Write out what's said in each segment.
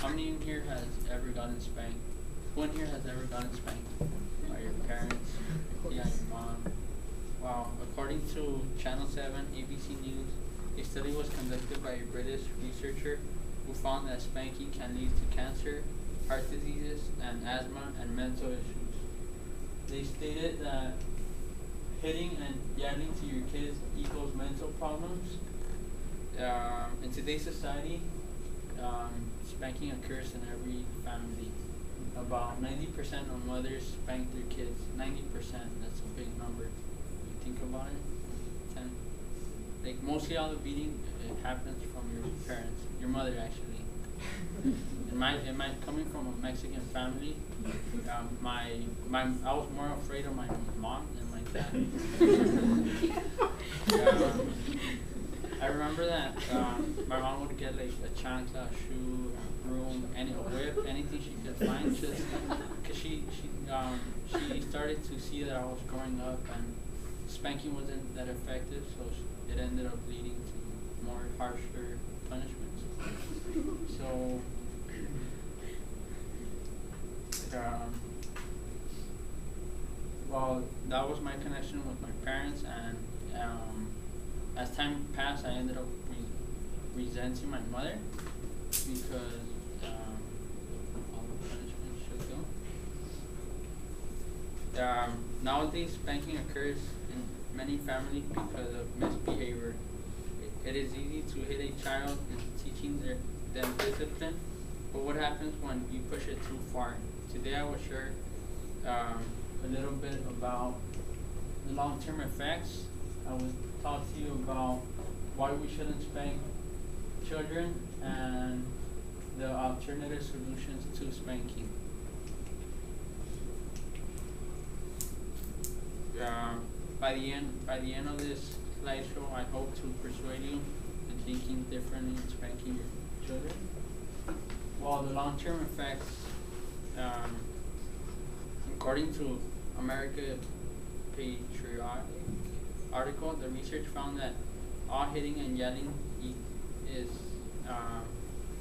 How many in here has ever gotten spanked? Who in here has ever gotten spanked? By your parents? Yeah, your mom. Wow. According to Channel 7 ABC News, a study was conducted by a British researcher who found that spanking can lead to cancer, heart diseases, and asthma and mental issues. They stated that hitting and yelling to your kids equals mental problems. In today's society, spanking occurs in every family. About 90% of mothers spank their kids. 90%, that's a big number. You think about it? 10. Like mostly all the beating, it happens from your parents, your mother actually. In my coming from a Mexican family, I was more afraid of my mom than my dad. I remember that my mom would get like a chancla, a shoe, a broom, a whip, anything she could find, just because she started to see that I was growing up and spanking wasn't that effective, so it ended up leading to more harsher punishments. So, well, that was my connection with my parents, and as time passed, I ended up resenting my mother because all the punishment should go. Nowadays, spanking occurs in many families because of misbehavior. It is easy to hit a child in teaching them discipline, but what happens when you push it too far? Today I will share a little bit about the long-term effects. I will talk to you about why we shouldn't spank children and the alternative solutions to spanking. By the end of this slideshow, I hope to persuade you in thinking differently in spanking your children. While the long-term effects, according to America Patriotic article, the research found that all hitting and yelling is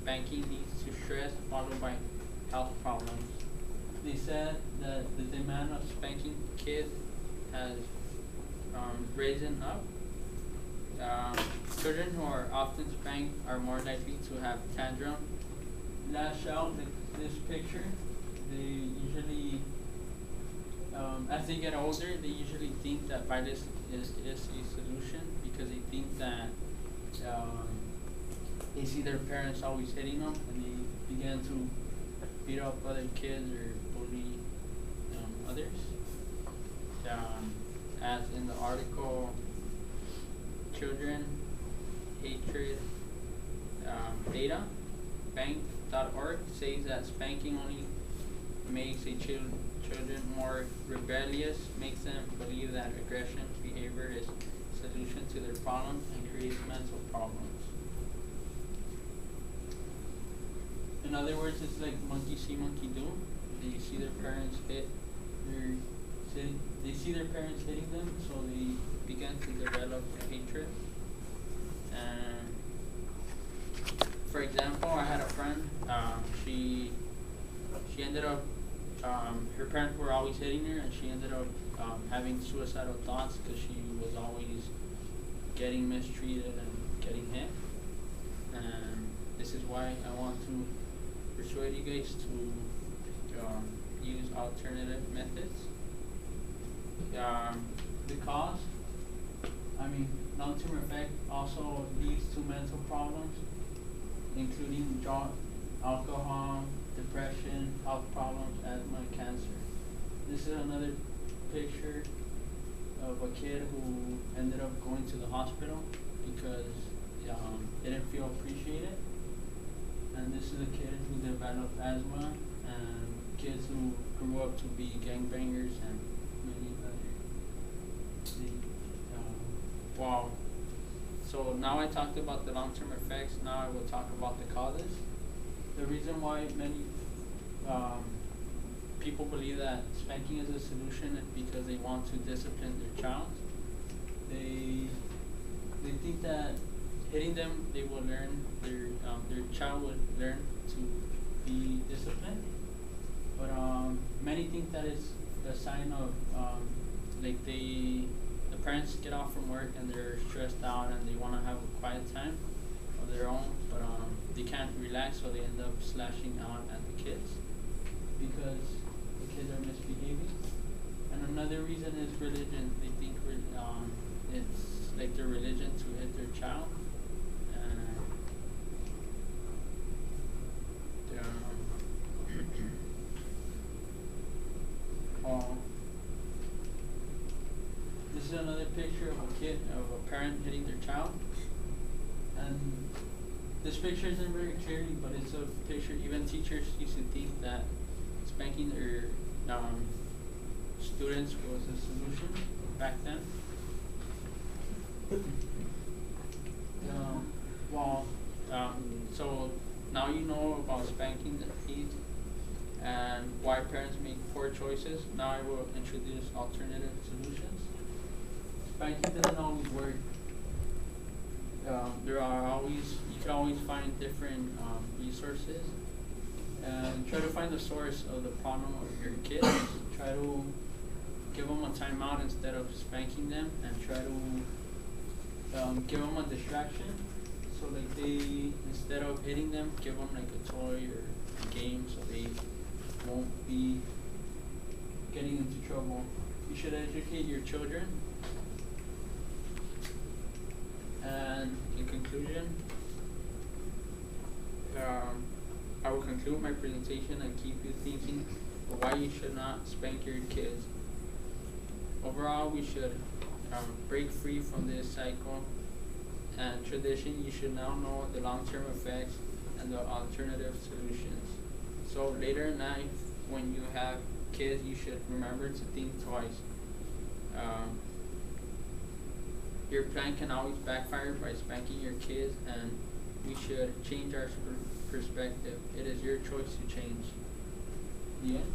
spanking leads to stress followed by health problems. They said that the demand of spanking kids has risen up. Children who are often spanked are more likely to have tantrum, lash out, like this picture. They usually, as they get older, they usually think that violence is a solution because they think that they see their parents always hitting them and they begin to beat up other kids or bully others. As in the article, Children Hatred Data, Bank.org says that spanking only makes a children more rebellious, makes them believe that aggression behavior is a solution to their problems and creates mental problems. In other words, it's like monkey see, monkey do. They see their parents they see their parents hitting them, so they begin to develop hatred. And for example, I had a friend. She ended up her parents were always hitting her, and she ended up having suicidal thoughts because she was always getting mistreated and getting hit. And this is why I want to persuade you guys to use alternative methods. The cause, long-term effect also leads to mental problems, including drug, alcohol, depression, health problems, asthma, and cancer. This is another picture of a kid who ended up going to the hospital because he didn't feel appreciated. And this is a kid who developed asthma, and kids who grew up to be gangbangers and many other. Wow. So now I talked about the long-term effects. Now I will talk about the causes. The reason why many people believe that spanking is a solution is because they want to discipline their child. They think that hitting them, they will learn their child would learn to be disciplined. But many think that is a sign of like the parents get off from work and they're stressed out and they want to have a quiet time of their own, but they can't relax, so they end up slashing out at the kids because the kids are misbehaving. And another reason is religion. They think it's like their religion to hit their child. And this is another picture of a parent hitting their child. And this picture isn't very clearly, but it's a picture. Even teachers used to think that spanking their students was a solution back then. So now you know about spanking the kids and why parents make poor choices. Now I will introduce alternative solutions. Spanking doesn't always work. You can always find different resources and try to find the source of the problem of your kids. Try to give them a timeout instead of spanking them, and try to give them a distraction. So like instead of hitting them, give them like a toy or a game so they won't be getting into trouble. You should educate your children. And in conclusion, I will conclude my presentation and keep you thinking of why you should not spank your kids. Overall, we should break free from this cycle and tradition. You should now know the long-term effects and the alternative solutions. So later in life, when you have kids, you should remember to think twice. Your plan can always backfire by spanking your kids, and we should change our perspective. It is your choice to change. The end.